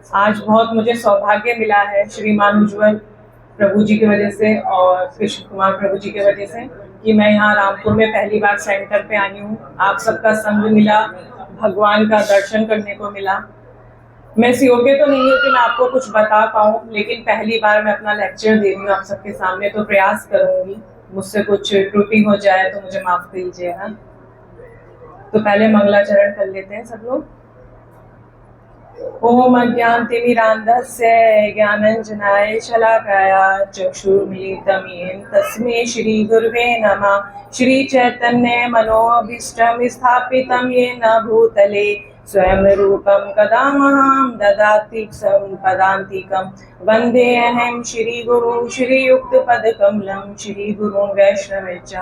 आज बहुत मुझे सौभाग्य मिला है श्रीमान उज्ज्वल प्रभु जी की वजह से और कृष्ण कुमार प्रभु जी की वजह से कि मैं यहाँ रामपुर में पहली बार सेंटर पे आई हूँ। आप सबका संग मिला, भगवान का दर्शन करने को मिला। मैं इस योग्य तो नहीं हूँ कि मैं आपको कुछ बता पाऊँ, लेकिन पहली बार मैं अपना लेक्चर दे रही हूँ आप सबके सामने, तो प्रयास करूंगी। मुझसे कुछ त्रुटि हो जाए तो मुझे माफ कीजिएगा। तो पहले मंगलाचरण कर लेते हैं सब लोग। ओम अज्ञानतिमिरान्धस्य ज्ञानाञ्जनाय शलाकाय चक्षुर्मिलितं येन तस्मै श्रीगुरुवे नमः। श्रीचैतन्य मनोभीष्टं स्थापितं येन भूतले स्वयं रूपं कदा मह्यं ददाति सम्पदान्तिकं। वन्देऽहं श्रीगुरुं श्रीयुक्तपदकमलं श्रीगुरुं वैष्णवञ्च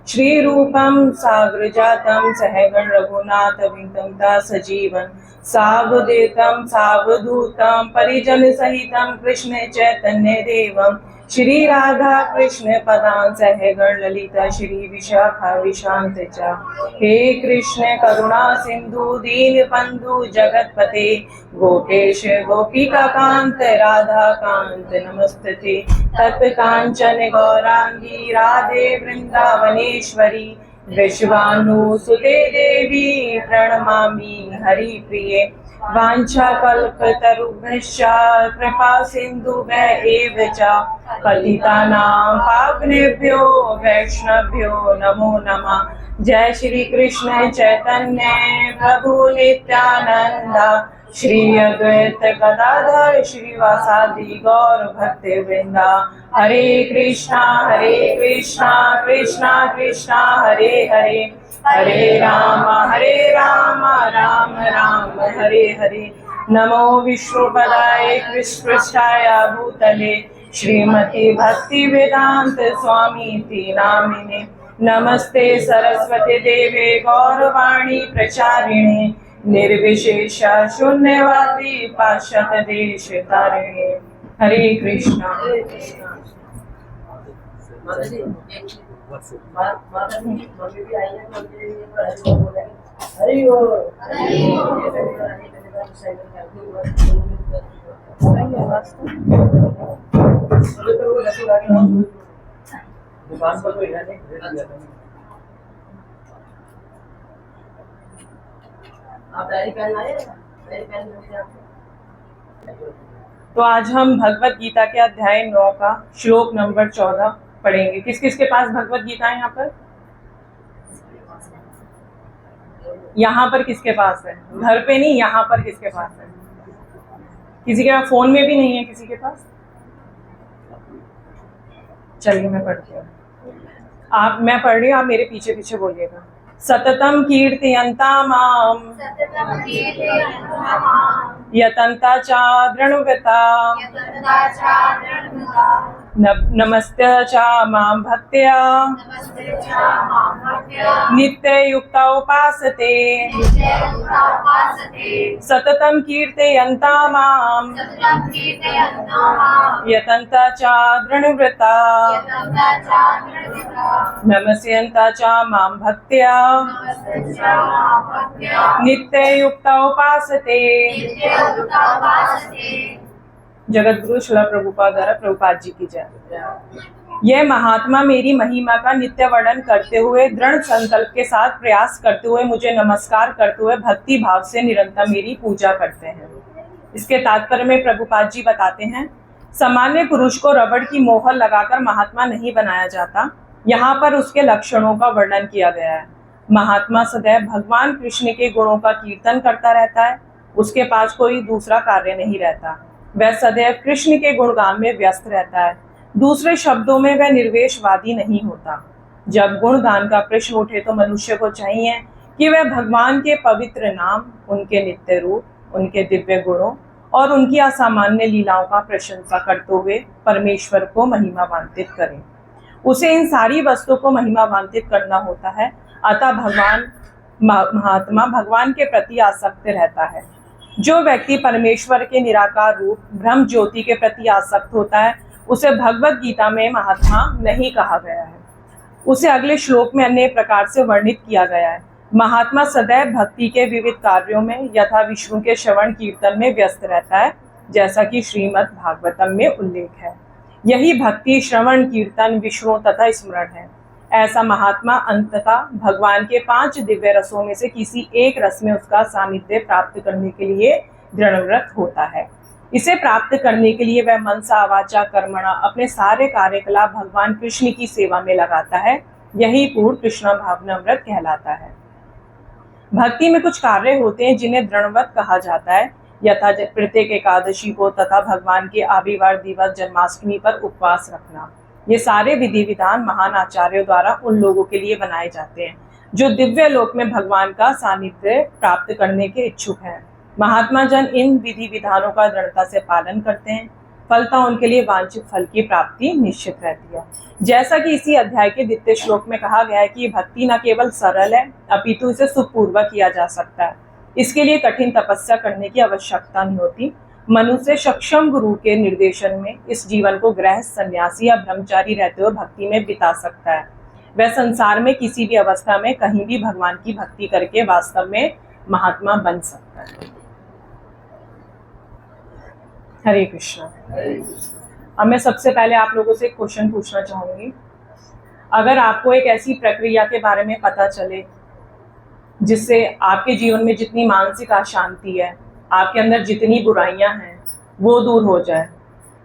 श्रीरूपं साग्रजातं सहगण रघुनाथवितं सजीवन् सावधूतं सावधूतं परिजन सहितं कृष्ण चैतन्य देवं श्री राधा कृष्ण पदां सहगण ललिता श्री विशाखा विशांत च। हे कृष्ण करुणा सिंधु दीन बंधु जगतपते गोपेश गोपिका कांत राधा कांत नमस्ते। तत्कांचन गौरांगी राधे वृंदावनेश्वरी विश्वानुसुते देवी प्रणमामि हरिप्रिये। वाञ्छाकल्पतरुभ्यश्च कृपा सिन्धुभ्यः एव च पतितानां पावनेभ्यो वैष्णवेभ्यो नमो नमः। जय श्री कृष्ण चैतन्य प्रभु नित्यानंद श्री अद्वैत गदाधर श्रीवासादि गौर भक्तवृंद। हरे कृष्णा कृष्णा कृष्णा हरे हरे, हरे राम राम राम हरे हरे। नमो विष्णुपदाय कृष्णपृष्ठाय भूतले श्रीमती भक्ति वेदांत स्वामी नामिने। नमस्ते सरस्वती देवे गौरवाणी प्रचारिणे निर्विशेष शून्यवादी पाश्चात्य देश तारिणे। हरे कृष्णा। दुकान पर कोई है नहीं, आप डायरी पेन आए? डायरी पेन तो आज हम भगवत गीता के अध्याय 9 का श्लोक नंबर 14 पढ़ेंगे। किस किस के पास भगवत गीता है यहाँ पर? यहाँ पर किसके पास है? घर पे नहीं, यहाँ पर किसके पास है? किसी के पास फोन में भी नहीं है किसी के पास? चलिए मैं पढ़ती हूँ। मैं पढ़ रही हूँ, आप मेरे पीछे पीछे बोलिएगा। सततम कीर्तयन्ता माम यतन्ता च दृढ़व्रता नमस्ते च मां भक्त्या नित्ययुक्ता उपासते। सततं कीर्तयन्ता मां यतन्ता च दृढ़व्रता नमस्यन्ता च मां भक्त्या नित्ययुक्ता उपासते। जगत गुरु श्रील प्रभुपाद द्वारा प्रभुपाद जी की जय। यह महात्मा मेरी महिमा का नित्य वर्णन करते हुए दृढ़ संकल्प के साथ प्रयास करते हुए मुझे नमस्कार करते हुए भक्ति भाव से निरंतर मेरी पूजा करते हैं। इसके तात्पर्य में प्रभुपाद जी बताते हैं, सामान्य पुरुष को रबड़ की मोहर लगाकर महात्मा नहीं बनाया जाता। यहाँ पर उसके लक्षणों का वर्णन किया गया है। महात्मा सदैव भगवान कृष्ण के गुणों का कीर्तन करता रहता है, उसके पास कोई दूसरा कार्य नहीं रहता। वह सदैव कृष्ण के गुणगान में व्यस्त रहता है। दूसरे शब्दों में वह निर्वेशवादी नहीं होता। जब गुणगान का प्रश्न उठे तो मनुष्य को चाहिए कि वह भगवान के पवित्र नाम, उनके नित्य रूप, उनके दिव्य गुणों और उनकी असामान्य लीलाओं का प्रशंसा करते हुए परमेश्वर को महिमावान्वित करें। उसे इन सारी वस्तुओं को महिमावान्वित करना होता है। अतः महात्मा भगवान के प्रति आसक्त रहता है। जो व्यक्ति परमेश्वर के निराकार रूप ब्रह्म ज्योति के प्रति आसक्त होता है, उसे भगवत गीता में महात्मा नहीं कहा गया है। उसे अगले श्लोक में अन्य प्रकार से वर्णित किया गया है। महात्मा सदैव भक्ति के विविध कार्यों में यथा विष्णु के श्रवण कीर्तन में व्यस्त रहता है। जैसा कि श्रीमद् भागवतम में उल्लेख है। यही भक्ति, श्रवण, कीर्तन, विष्णु तथा स्मरण है। ऐसा महात्मा अंततः भगवान के 5 दिव्य रसों में से किसी एक रस में उसका सानिध्य प्राप्त करने के लिए दृढ़व्रत होता है। इसे प्राप्त करने के लिए वह मनसा वाचा कर्मणा अपने सारे कार्यकलाप भगवान कृष्ण की सेवा में लगाता है। यही पूर्ण कृष्ण भावना व्रत कहलाता है। भक्ति में कुछ कार्य होते हैं जिन्हें दृढ़व्रत कहा जाता है, यथा प्रत्येक एकादशी को तथा भगवान के आविर्भाव दिवस जन्माष्टमी पर उपवास रखना। ये सारे विधि विधान महान आचार्यों द्वारा उन लोगों के लिए बनाए जाते हैं जो दिव्य लोक में भगवान का सानिध्य प्राप्त करने के इच्छुक हैं। महात्मा जन इन विधि विधानों का दृढ़ता से पालन करते हैं, फलता उनके लिए वांछित फल की प्राप्ति निश्चित रहती है। जैसा कि इसी अध्याय के द्वितीय श्लोक में कहा गया है कि भक्ति न केवल सरल है अपितु इसे सुखपूर्वक किया जा सकता है। इसके लिए कठिन तपस्या करने की आवश्यकता नहीं होती। मनुष्य सक्षम गुरु के निर्देशन में इस जीवन को गृहस्थ, सन्यासी या ब्रह्मचारी रहते हुए भक्ति में बिता सकता है। वह संसार में किसी भी अवस्था में कहीं भी भगवान की भक्ति करके वास्तव में महात्मा बन सकता है। हरे कृष्णा। अब मैं सबसे पहले आप लोगों से एक क्वेश्चन पूछना चाहूंगी। अगर आपको एक ऐसी प्रक्रिया के बारे में पता चले जिससे आपके जीवन में जितनी मानसिक अशांति है, आपके अंदर जितनी बुराइयां हैं वो दूर हो जाए,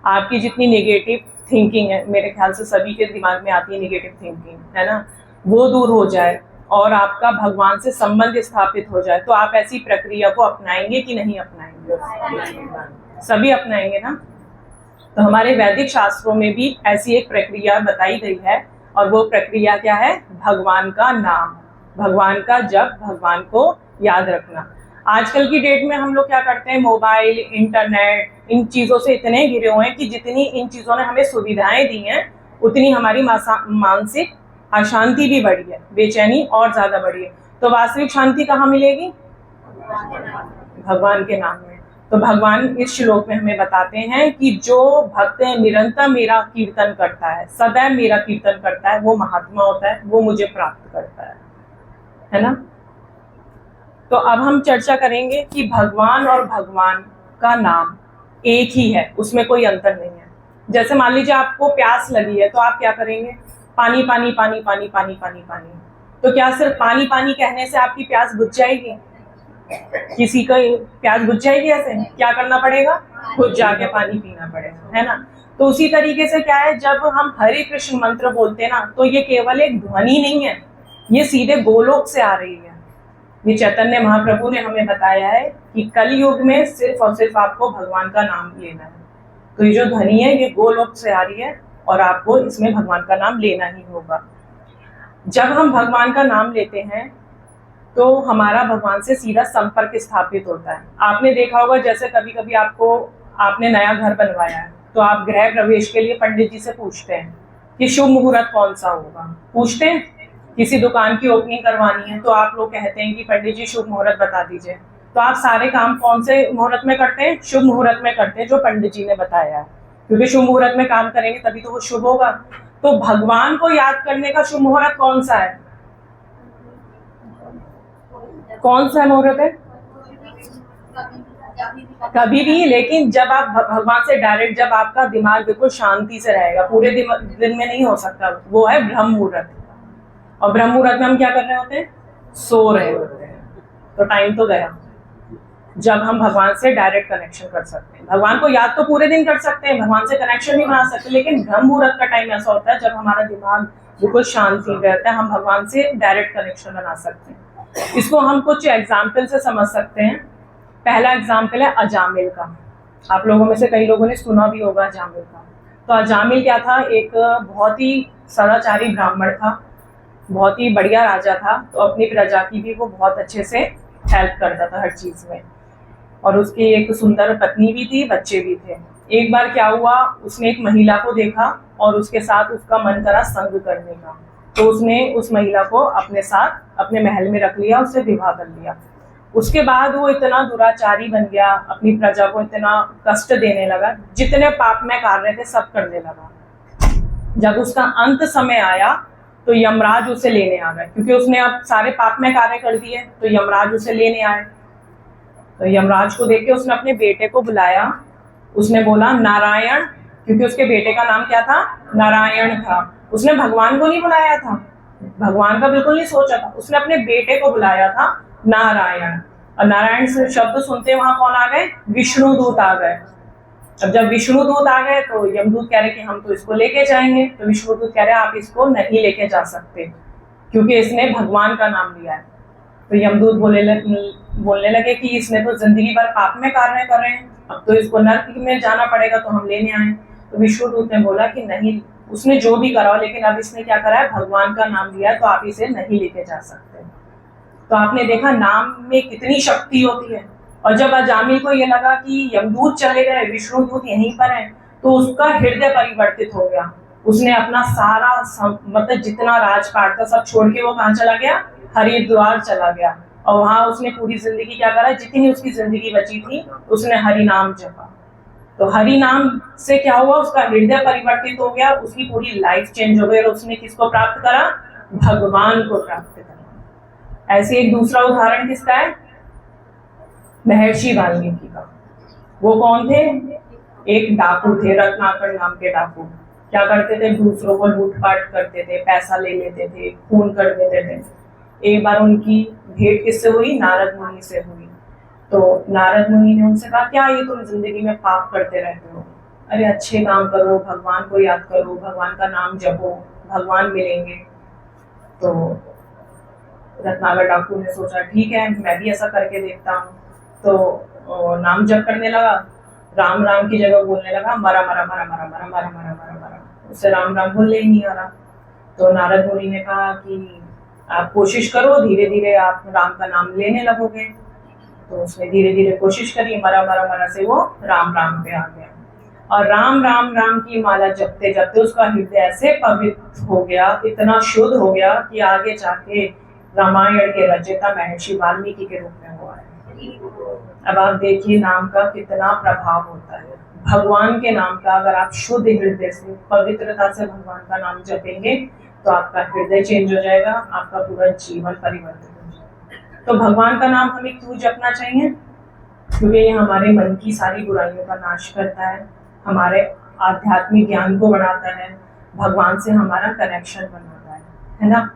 आपकी जितनी नेगेटिव थिंकिंग है, मेरे ख्याल से सभी के दिमाग में आती है नेगेटिव थिंकिंग, है ना, वो दूर हो जाए और आपका भगवान से संबंध स्थापित हो जाए, तो आप ऐसी प्रक्रिया को अपनाएंगे कि नहीं अपनाएंगे? सभी अपनाएंगे ना। तो हमारे वैदिक शास्त्रों में भी ऐसी एक प्रक्रिया बताई गई है और वो प्रक्रिया क्या है? भगवान का नाम, भगवान का जप, भगवान को याद रखना। आजकल की डेट में हम लोग क्या करते हैं, मोबाइल, इंटरनेट, इन चीज़ों से इतने घिरे हुए हैं कि जितनी इन चीज़ों ने हमें सुविधाएं दी हैं उतनी हमारी मानसिक अशांति भी बढ़ी है, बेचैनी और ज़्यादा बढ़ी है। तो वास्तविक शांति कहाँ मिलेगी? भगवान के नाम में। तो भगवान इस श्लोक में हमें बताते हैं कि जो भक्त निरंतर मेरा कीर्तन करता है, सदैव मेरा कीर्तन करता है, वो महात्मा होता है, वो मुझे प्राप्त करता है ना। तो अब हम चर्चा करेंगे कि भगवान और भगवान का नाम एक ही है, उसमें कोई अंतर नहीं है। जैसे मान लीजिए आपको प्यास लगी है तो आप क्या करेंगे? पानी पानी पानी पानी पानी पानी पानी। तो क्या सिर्फ पानी पानी कहने से आपकी प्यास बुझ जाएगी? किसी का प्यास बुझ जाएगी ऐसे? क्या करना पड़ेगा? खुद जाके पानी पीना पड़ेगा, है ना। तो उसी तरीके से क्या है, जब हम हरे कृष्ण मंत्र बोलते हैं ना, तो ये केवल एक ध्वनि नहीं है, ये सीधे गोलोक से आ रही है। ये चैतन्य महाप्रभु ने हमें बताया है कि कलयुग में सिर्फ और सिर्फ आपको भगवान का नाम लेना है। तो ये जो ध्वनि है ये गोलोक से आ रही है और आपको इसमें भगवान का नाम लेना ही होगा। जब हम भगवान का नाम लेते हैं तो हमारा भगवान से सीधा संपर्क स्थापित होता है। आपने देखा होगा, जैसे कभी कभी आपने नया घर बनवाया है तो आप गृह प्रवेश के लिए पंडित जी से पूछते हैं कि शुभ मुहूर्त कौन सा होगा, पूछते हैं। किसी दुकान की ओपनिंग करवानी है तो आप लोग कहते हैं कि पंडित जी शुभ मुहूर्त बता दीजिए। तो आप सारे काम कौन से मुहूर्त में करते हैं? शुभ मुहूर्त में करते हैं, जो पंडित जी ने बताया है, क्योंकि शुभ मुहूर्त में काम करेंगे तभी तो वो शुभ होगा। तो भगवान को याद करने का शुभ मुहूर्त कौन सा है? कौन सा मुहूर्त है? कभी भी, लेकिन जब आप भगवान से डायरेक्ट, जब आपका दिमाग बिल्कुल शांति से रहेगा, पूरे दिन में नहीं हो सकता, वो है ब्रह्म मुहूर्त। और ब्रह्म मुहूर्त में हम क्या कर रहे होते हैं? सो रहे होते हैं। तो टाइम तो गया जब हम भगवान से डायरेक्ट कनेक्शन कर सकते हैं। भगवान को याद तो पूरे दिन कर सकते हैं, भगवान से कनेक्शन भी बना सकते हैं, लेकिन ब्रह्म मुहूर्त का टाइम ऐसा होता है जब हमारा दिमाग बिल्कुल शांति रहता है, हम भगवान से डायरेक्ट कनेक्शन बना सकते हैं। इसको हम कुछ एग्जाम्पल से समझ सकते हैं। पहला एग्जाम्पल है अजामिल का। आप लोगों में से कई लोगों ने सुना भी होगा अजामिल का। तो अजामिल क्या था? एक बहुत ही सदाचारी ब्राह्मण था, बहुत ही बढ़िया राजा था। तो अपनी प्रजा की भी वो बहुत अच्छे से हेल्प करता था हर चीज़ में, और उसकी एक सुंदर पत्नी भी थी, बच्चे भी थे। एक बार क्या हुआ, उसने एक महिला को देखा और उसके साथ उसका मन करा संग करने का। तो उसने उस महिला को अपने साथ अपने महल में रख लिया, उससे विवाह कर लिया। उसके बाद वो इतना दुराचारी बन गया, अपनी प्रजा को इतना कष्ट देने लगा, जितने पापमय कार्य थे सब करने लगा। जब उसका अंत समय आया तो यमराज उसे लेने आ गए, क्योंकि उसने अब सारे पापमय कार्य कर दिए। तो यमराज उसे लेने आए। तो यमराज को देख के उसने अपने बेटे को बुलाया उसने बोला नारायण, क्योंकि उसके बेटे का नाम क्या था, नारायण था। उसने भगवान को नहीं बुलाया था, भगवान का बिल्कुल नहीं सोचा था, उसने अपने बेटे को बुलाया था नारायण। और नारायण से शब्द सुनते वहां कौन आ गए, विष्णु दूत आ गए। अब जब विष्णु दूत आ गए तो यमदूत कह रहे कि हम तो इसको लेके जाएंगे, तो विष्णु दूत कह रहे आप इसको नहीं लेके जा सकते क्योंकि इसने भगवान का नाम लिया है। तो यमदूत बोलने लगे कि इसने तो जिंदगी भर पाप में कार्य कर रहे हैं, अब तो इसको नरक में जाना पड़ेगा, तो हम लेने आए। तो विष्णु दूत ने बोला कि नहीं, उसने जो भी करा हो, लेकिन अब इसने क्या करा है, भगवान का नाम लिया है, तो आप इसे नहीं लेके जा सकते। तो आपने देखा नाम में कितनी शक्ति होती है। और जब अजामिल को ये लगा कि यमदूत चले गए, विष्णु दूत यहीं पर है, तो उसका हृदय परिवर्तित हो गया। उसने अपना सारा मतलब जितना राजपाट था सब छोड़ के वो कहाँ चला गया, हरिद्वार चला गया। और वहां उसने पूरी जिंदगी क्या करा, जितनी उसकी जिंदगी बची थी उसने हरि नाम जपा। तो हरि नाम से क्या हुआ, उसका हृदय परिवर्तित हो गया, उसकी पूरी लाइफ चेंज हो गई और उसने किसको प्राप्त करा, भगवान को प्राप्त करा। ऐसे एक दूसरा उदाहरण किसका है, महर्षि वाल्मीकि का। वो कौन थे, एक डाकू थे, रत्नाकर नाम के डाकू। क्या करते थे, दूसरों को लूटपाट करते थे, पैसा ले लेते थे, खून कर देते थे। एक बार उनकी भेंट किससे हुई, नारद मुनि से हुई। तो नारद मुनि ने उनसे कहा क्या ये तुम जिंदगी में पाप करते रहते हो, अरे अच्छे काम करो, भगवान को याद करो, भगवान का नाम जपो, भगवान मिलेंगे। तो रत्नाकर डाकू ने सोचा ठीक है मैं भी ऐसा करके देखता हूँ। तो नाम जप करने लगा, राम राम की जगह बोलने लगा मरा मरा मरा मरा मरा मरा मरा मरा मरा, उससे राम राम बोलने ही नहीं आ रहा। तो नारद मुनि ने कहा कि आप कोशिश करो, धीरे धीरे आप राम का नाम लेने लगोगे। तो उसने धीरे धीरे कोशिश करी, मरा मरा मरा से वो राम राम पे आ गया। और राम राम राम की माला जपते जपते उसका हृदय ऐसे पवित्र हो गया, इतना शुद्ध हो गया कि आगे जाके रामायण के रचयिता महर्षि वाल्मीकि के रूप में हुआ है। अब आप देखिए नाम का कितना प्रभाव होता है। भगवान के नाम का अगर आप शुद्ध हृदय से, पवित्रता से भगवान का नाम जपेंगे तो आपका हृदय चेंज हो जाएगा, आपका पूरा जीवन परिवर्तित हो जाएगा। तो भगवान का नाम हमें क्यों जपना चाहिए, क्योंकि ये हमारे मन की सारी बुराइयों का नाश करता है, हमारे आध्यात्मिक ज्ञान को बढ़ाता है, भगवान से हमारा कनेक्शन बनाता है ना।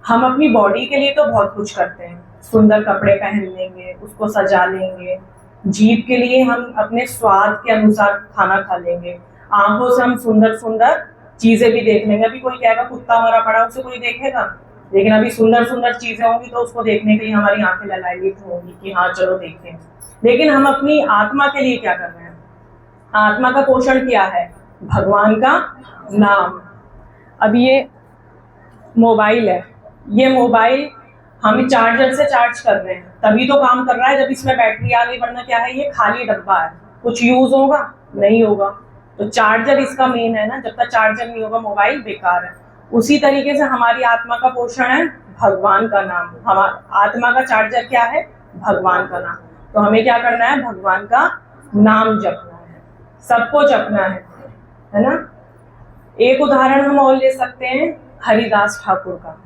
हम अपनी बॉडी के लिए तो बहुत कुछ करते हैं, सुंदर कपड़े पहन लेंगे, उसको सजा लेंगे, जीभ के लिए हम अपने स्वाद के अनुसार खाना खा लेंगे, आंखों से हम सुंदर सुंदर चीजें भी देख लेंगे। अभी कोई कहेगा कुत्ता मरा पड़ा, उसे कोई देखेगा, लेकिन अभी सुंदर सुंदर चीजें होंगी तो उसको देखने के लिए हमारी आंखें ललायित होंगी कि हाँ चलो देखें। लेकिन हम अपनी आत्मा के लिए क्या कर रहे हैं, आत्मा का पोषण क्या है, भगवान का नाम। अब ये मोबाइल है, ये मोबाइल हम चार्जर से चार्ज कर रहे हैं तभी तो काम कर रहा है जब इसमें बैटरी आ गई, वरना क्या है ये खाली डब्बा है, कुछ यूज होगा नहीं होगा। तो चार्जर इसका मेन है ना, जब तक चार्जर नहीं होगा मोबाइल बेकार है। उसी तरीके से हमारी आत्मा का पोषण है भगवान का नाम। हमारा आत्मा का चार्जर क्या है, भगवान का नाम। तो हमें क्या करना है, भगवान का नाम जपना है, सबको जपना है ना। एक उदाहरण हम और ले सकते हैं हरिदास ठाकुर का।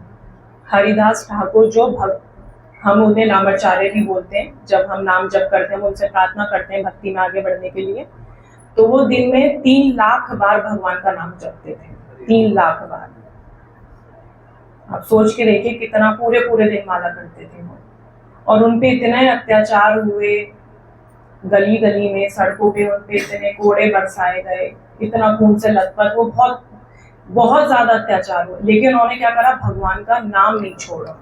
हरिदास ठाकुर जो हम उन्हें नामाचार्य भी बोलते हैं, जब हम नाम जप करते हैं, उनसे प्रार्थना करते हैं भक्ति में आगे बढ़ने के लिए, तो वो दिन में 3 लाख बार भगवान का नाम जपते थे, 3 लाख बार। आप सोच के देखिए कितना पूरे पूरे दिन माला करते थे वो। और उनपे इतने अत्याचार हुए, गली गली में सड़कों पे उनपे इतने कोड़े बरसाए गए, इतना खून से लथपथ, वो बहुत बहुत ज्यादा अत्याचार हुए, लेकिन उन्होंने क्या करा, भगवान का नाम नहीं छोड़ा,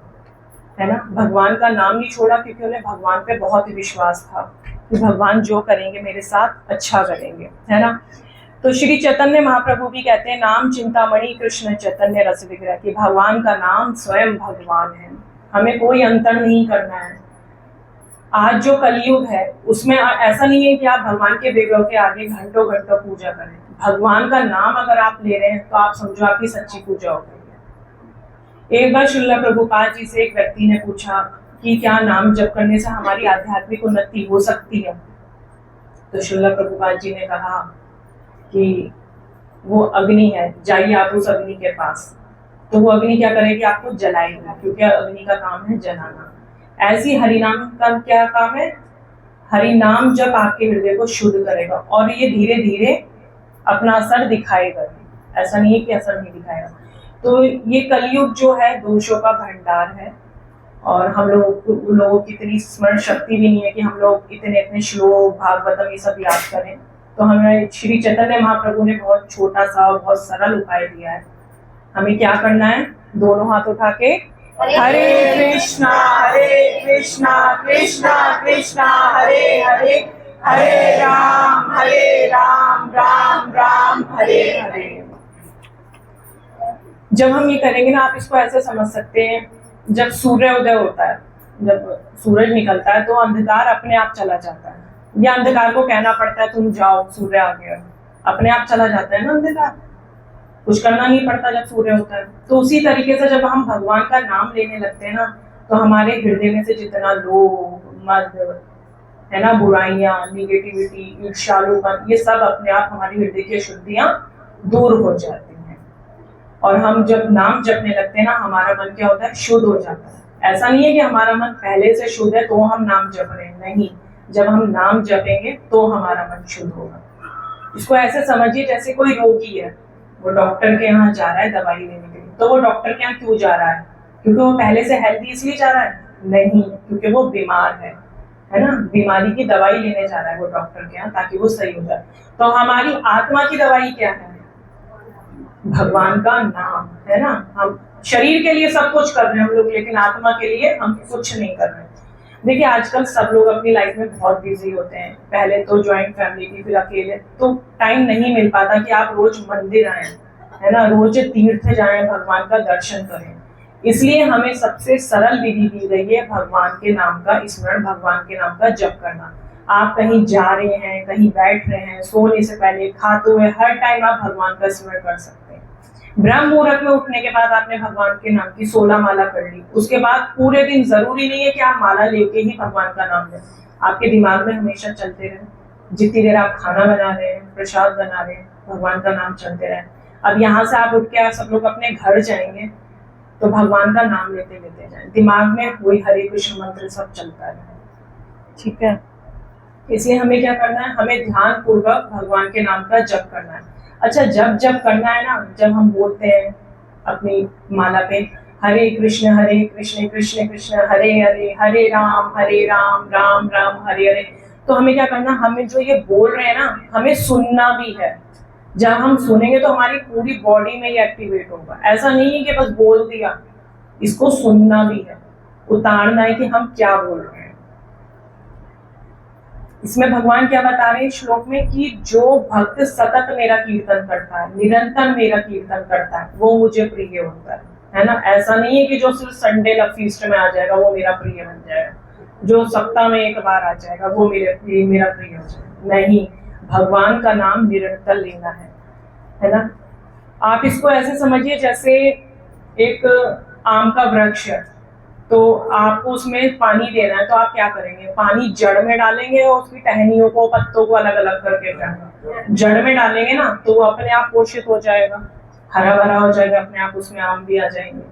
है ना। भगवान का नाम नहीं छोड़ा क्योंकि उन्हें भगवान पे बहुत ही विश्वास था कि भगवान जो करेंगे मेरे साथ अच्छा करेंगे, है ना। तो श्री चैतन्य महाप्रभु भी कहते हैं नाम चिंतामणि कृष्ण चैतन्य रस विग्रह, कि भगवान का नाम स्वयं भगवान है, हमें कोई अंतर नहीं करना है। आज जो कलयुग है उसमें ऐसा नहीं है कि आप भगवान के विग्रह के आगे घंटों घंटों पूजा करें। भगवान का नाम अगर आप ले रहे हैं तो आप समझो आपकी सच्ची पूजा हो गई है। एक बार श्रील प्रभुपाद जी से एक व्यक्ति ने पूछा कि क्या नाम जप करने से हमारी आध्यात्मिक उन्नति हो सकती है। तो श्रील प्रभुपाद जी ने कहा कि वो अग्नि है, जाइए आप उस अग्नि के पास। तो वो अग्नि क्या करेगी, आपको जलाएगी, क्योंकि अग्नि का काम है जलाना। ऐसी हरिनाम का क्या काम है, हरि नाम जब आपके हृदय को शुद्ध करेगा और ये धीरे धीरे अपना असर दिखाएगा। ऐसा नहीं है कि असर नहीं दिखाएगा। तो ये कलयुग जो है दोषों का भंडार है, और हम लोगों की इतनी स्मरण शक्ति भी नहीं है कि हम लोग इतने इतने श्लोक भागवतम ये सब याद करें। तो हमें श्री चैतन्य महाप्रभु ने बहुत छोटा सा और बहुत सरल उपाय दिया है। हमें क्या करना है? दोनों हाथ उठा के हरे कृष्णा कृष्णा कृष्णा हरे हरे, हरे राम राम राम हरे हरे। जब हम ये करेंगे ना, आप इसको ऐसे समझ सकते हैं, जब सूर्योदय होता है, जब सूरज निकलता है तो अंधकार अपने आप चला जाता है। या अंधकार को कहना पड़ता है तुम जाओ, सूर्य आ गया, अपने आप चला जाता है ना अंधकार, कुछ करना नहीं पड़ता जब सूर्य होता है। तो उसी तरीके से जब हम भगवान का नाम लेने लगते हैं ना, तो हमारे हृदय में से जितना लोभ मद है ना, बुराइयां, निगेटिविटी, ईर्ष्यालुपन, ये सब अपने आप हमारी हृदय की अशुद्धियां दूर हो जाती हैं। और हम जब नाम जपने लगते हैं ना, हमारा मन क्या होता है? शुद्ध हो जाता है। ऐसा नहीं है कि हमारा मन पहले से शुद्ध है तो हम नाम जप रहे हैं, नहीं। जब हम नाम जपेंगे तो हमारा मन शुद्ध होगा। इसको ऐसे समझिए जैसे कोई रोगी है, वो डॉक्टर के यहाँ जा रहा है दवाई लेने के लिए। तो वो डॉक्टर के यहाँ क्यों जा रहा है? क्योंकि वो पहले से हेल्दी इसलिए जा रहा है? नहीं, क्योंकि वो बीमार है ना, बीमारी की दवाई लेने जा रहा है वो डॉक्टर के यहाँ, ताकि वो सही हो जाए। तो हमारी आत्मा की दवाई क्या है? भगवान का नाम, है ना। हम शरीर के लिए सब कुछ कर रहे हैं हम लोग, लेकिन आत्मा के लिए हम कुछ नहीं कर रहे हैं। देखिए आजकल सब लोग अपनी लाइफ में बहुत बिजी होते हैं। पहले तो ज्वाइंट फैमिली की, फिर अकेले, तो टाइम नहीं मिल पाता कि आप रोज मंदिर आए, है ना, रोज तीर्थ जाएं, भगवान का दर्शन करें। इसलिए हमें सबसे सरल विधि दी गई है भगवान के नाम का स्मरण, भगवान के नाम का जप करना। आप कहीं जा रहे हैं, कहीं बैठ रहे हैं, सोने से पहले, खाते हुए, हर टाइम आप भगवान का स्मरण कर सकते हैं। ब्रह्म मुहूर्त में उठने के बाद आपने भगवान के नाम की 16 माला कर ली, उसके बाद पूरे दिन जरूरी नहीं है कि आप माला लेके ही भगवान का नाम लें, आपके दिमाग में हमेशा चलते रहे। जितनी देर आप खाना बना रहे हैं, प्रसाद बना रहे हैं, भगवान का नाम चलते रहे। अब यहाँ से आप उठ के आप सब लोग अपने घर जाएंगे तो भगवान का नाम लेते लेते जाए, दिमाग में वही हरे कृष्ण मंत्र सब चलता रहे, ठीक है। इसलिए हमें क्या करना है? हमें ध्यान पूर्वक भगवान के नाम का जप करना है। अच्छा, जब करना है ना, जब हम बोलते हैं अपनी माला पे हरे कृष्ण कृष्ण कृष्ण हरे हरे, हरे राम राम राम हरे हरे, तो हमें क्या करना? हमें जो ये बोल रहे हैं ना, हमें सुनना भी है। जब हम सुनेंगे तो हमारी पूरी बॉडी में ये एक्टिवेट होगा। ऐसा नहीं है कि बस बोल दिया, इसको सुनना भी है, उतारना है कि हम क्या बोल रहे हैं। इसमें भगवान क्या बता रहे हैं श्लोक में कि जो भक्त सतत मेरा कीर्तन करता है, निरंतर मेरा कीर्तन करता है, वो मुझे प्रिय होता है ना। ऐसा नहीं है कि जो सिर्फ संडे लव फीस्ट में आ जाएगा वो मेरा प्रिय बन जाएगा, जो सप्ताह में एक बार आ जाएगा वो मेरा प्रिय हो जाएगा, नहीं। भगवान का नाम निरंतर लेना है ना। आप इसको ऐसे समझिए जैसे एक आम का वृक्ष है, तो आपको उसमें पानी देना है, तो आप क्या करेंगे? पानी जड़ में डालेंगे और उसकी टहनियों को, पत्तों को अलग अलग करके जड़ में डालेंगे ना, तो वो अपने आप पोषित हो जाएगा, हरा भरा हो जाएगा, अपने आप उसमें आम भी आ जाएंगे।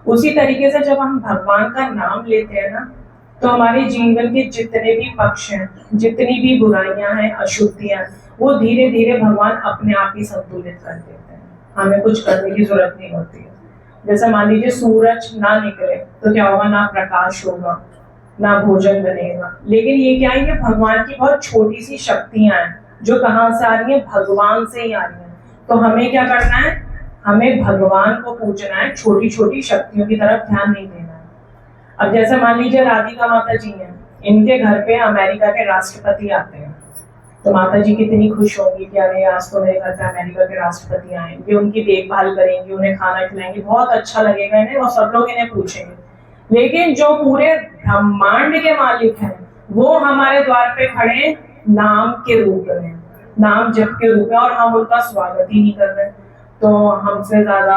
उसी तरीके से जब हम भगवान का नाम लेते हैं ना, तो हमारे जीवन के जितने भी पक्ष हैं, जितनी भी बुराइयां हैं, अशुद्धियां, वो धीरे धीरे भगवान अपने आप ही संतुलित कर देते हैं। हमें कुछ करने की जरूरत नहीं होती है। जैसे मान लीजिए सूरज ना निकले तो क्या होगा? ना प्रकाश होगा, ना भोजन बनेगा। लेकिन ये क्या है? भगवान की बहुत छोटी सी शक्तियां हैं जो कहाँ से आ रही है? भगवान से ही आ रही है। तो हमें क्या करना है? हमें भगवान को पूजना है, छोटी छोटी शक्तियों की तरफ ध्यान नहीं देना है। अब जैसे मान लीजिए राधिका माता जी हैं, इनके घर पे अमेरिका के राष्ट्रपति आते हैं, तो माता जी कितनी खुश होंगी कि अरे आज तो मेरे घर पे अमेरिका के राष्ट्रपति आए, ये उनकी देखभाल करेंगी, उन्हें खाना खिलाएंगी, बहुत अच्छा लगेगा इन्हें, और सब लोग इन्हें पूछेंगे। लेकिन जो पूरे ब्रह्मांड के मालिक हैं वो हमारे द्वार पे खड़े नाम के रूप में, नाम जप के रूप में, और हम उनका स्वागत ही नहीं कर रहे। तो हमसे ज्यादा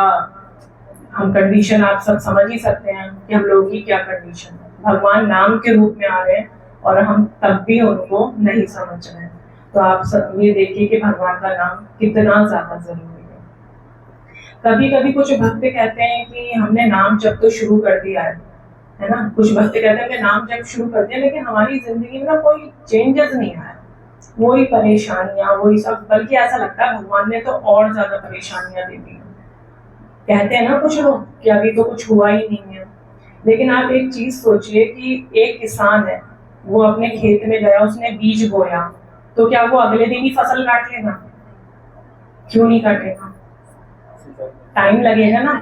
हम कंडीशन आप सब समझ ही सकते हैं कि हम लोगों की क्या कंडीशन है। भगवान नाम के रूप में आ रहे हैं और हम तब भी उनको नहीं समझ रहे हैं। तो आप सब ये देखिए कि भगवान का नाम कितना ज्यादा जरूरी है। कभी कभी कुछ भक्त कहते हैं कि हमने नाम जप तो शुरू कर दिया है, है ना। कुछ भक्त कहते हैं कि नाम जब शुरू करते हैं, लेकिन हमारी जिंदगी में ना कोई चेंजेस नहीं आया, वही परेशानियां, वही सब, बल्कि ऐसा लगता है भगवान ने तो और ज्यादा परेशानियां दे दी। कहते हैं ना कुछ लोग कि अभी तो कुछ हुआ ही नहीं है, लेकिन आप एक चीज सोचिए कि एक किसान है, वो अपने खेत में गया, उसने बीज बोया, तो क्या वो अगले दिन ही फसल काट लेगा? क्यों नहीं काटेगा? टाइम लगेगा ना।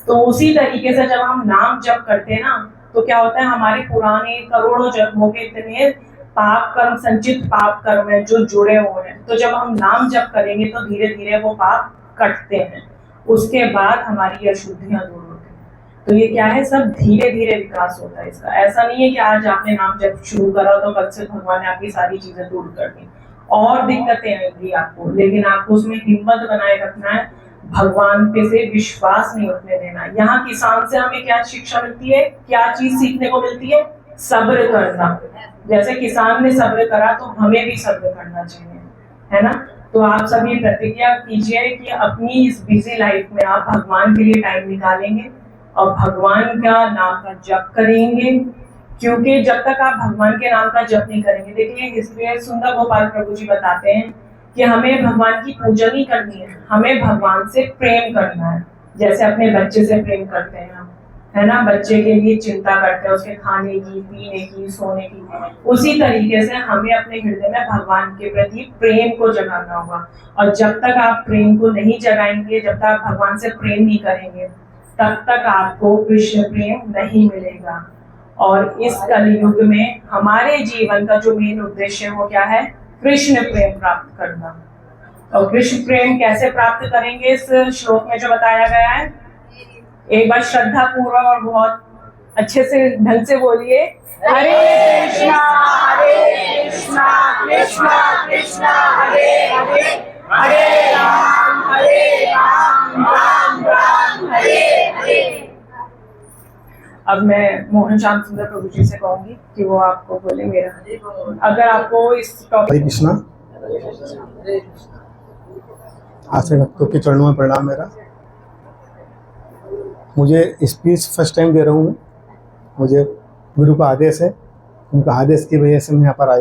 तो उसी तरीके से जब हम नाम जप करते हैं ना, तो क्या होता है, हमारे पुराने करोड़ों जन्मों के इतने पाप कर्म, संचित पाप कर्म है जो जुड़े हुए हैं, तो जब हम नाम जप करेंगे तो धीरे धीरे वो पाप कटते हैं, उसके बाद हमारी अशुद्धियां दूर होती हैं। तो ये क्या है, सब धीरे धीरे विकास होता है इसका। ऐसा नहीं है कि आज आपने नाम जप शुरू करा तो कल से भगवान ने आपकी सारी चीजें दूर कर दी, और दिक्कतें आएंगी आपको, लेकिन आपको उसमें हिम्मत बनाए रखना है, भगवान पे से विश्वास नहीं उठने देना। यहाँ किसान से हमें क्या शिक्षा मिलती है, क्या चीज सीखने को मिलती है? सब्र करना। जैसे किसान ने सब्र करा तो हमें भी सब्र करना चाहिए, है ना। तो आप सभी प्रतिज्ञा कीजिए कि अपनी इस बिजी लाइफ में आप भगवान के लिए टाइम निकालेंगे और भगवान का नाम का जप करेंगे, क्योंकि जब तक आप भगवान के नाम का जप नहीं करेंगे, देखिए इसलिए सुंदर गोपाल प्रभु जी बताते हैं कि हमें भगवान की पूजा नहीं करनी है, हमें भगवान से प्रेम करना है। जैसे अपने बच्चे से प्रेम करते हैं हम, है ना, बच्चे के लिए चिंता करते हैं, उसके खाने की, पीने की, सोने की, उसी तरीके से हमें अपने हृदय में भगवान के प्रति प्रेम को जगाना होगा। और जब तक आप प्रेम को नहीं जगाएंगे, जब तक आप भगवान से प्रेम नहीं करेंगे, तब तक आपको कृष्ण प्रेम नहीं मिलेगा। और इस कलयुग में हमारे जीवन का जो मेन उद्देश्य है वो क्या है? कृष्ण प्रेम प्राप्त करना। और कृष्ण प्रेम कैसे प्राप्त करेंगे, इस श्लोक में जो बताया गया है, एक बार श्रद्धा पूर्वक और बहुत अच्छे से ढंग से बोलिए, हरे कृष्णा कृष्णा कृष्णा हरे हरे, हरे राम राम राम हरे हरे। अब मैं मोहन श्याम सुंदर प्रभु जी से कहूंगी कि वो आपको बोले मेरा, अगर आपको इस टॉपिक। हरे कृष्णा। आश्रय भक्तों के चरणों में प्रणाम मेरा। मुझे स्पीच फर्स्ट टाइम दे रहा हूँ मैं, मुझे गुरु का आदेश है, उनका आदेश की वजह से मैं यहाँ पर आया।